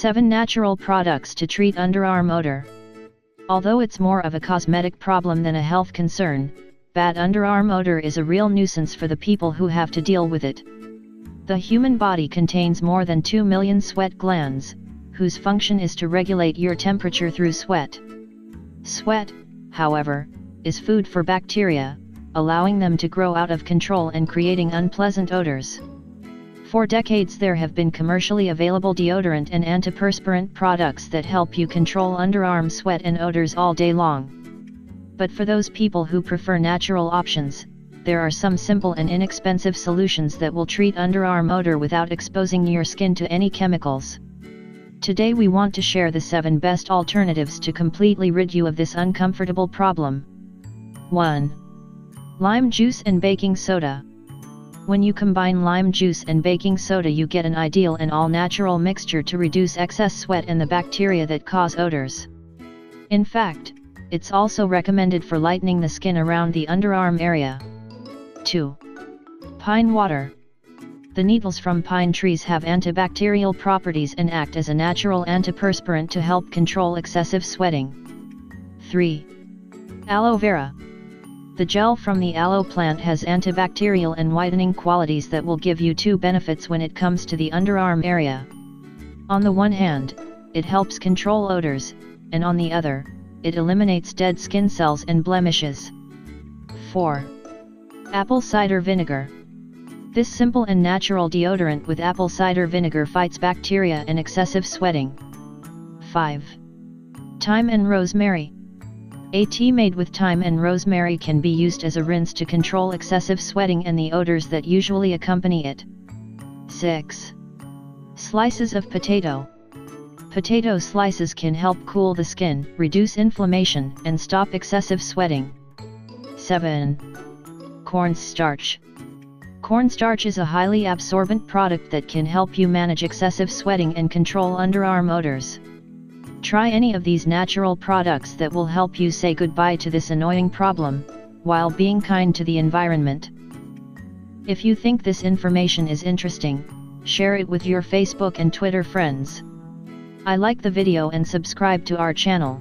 7 Natural Products to Treat Underarm Odor. Although it's more of a cosmetic problem than a health concern, bad underarm odor is a real nuisance for the people who have to deal with it. The human body contains more than 2 million sweat glands, whose function is to regulate your temperature through sweat. Sweat, however, is food for bacteria, allowing them to grow out of control and creating unpleasant odors. For decades there have been commercially available deodorant and antiperspirant products that help you control underarm sweat and odors all day long. But for those people who prefer natural options, there are some simple and inexpensive solutions that will treat underarm odor without exposing your skin to any chemicals. Today we want to share the 7 best alternatives to completely rid you of this uncomfortable problem. 1. Lime juice and baking soda. When you combine lime juice and baking soda you get an ideal and all-natural mixture to reduce excess sweat and the bacteria that cause odors. In fact, it's also recommended for lightening the skin around the underarm area. 2. Pine water. The needles from pine trees have antibacterial properties and act as a natural antiperspirant to help control excessive sweating. 3. Aloe vera. The gel from the aloe plant has antibacterial and whitening qualities that will give you 2 benefits when it comes to the underarm area. On the one hand, it helps control odors, and on the other, it eliminates dead skin cells and blemishes. 4. Apple cider vinegar. This simple and natural deodorant with apple cider vinegar fights bacteria and excessive sweating. 5. Thyme and rosemary. A tea made with thyme and rosemary can be used as a rinse to control excessive sweating and the odors that usually accompany it. 6. Slices of potato. Potato slices can help cool the skin, reduce inflammation, and stop excessive sweating. 7. Cornstarch. Cornstarch is a highly absorbent product that can help you manage excessive sweating and control underarm odors. Try any of these natural products that will help you say goodbye to this annoying problem, while being kind to the environment. If you think this information is interesting, share it with your Facebook and Twitter friends. I like the video and subscribe to our channel.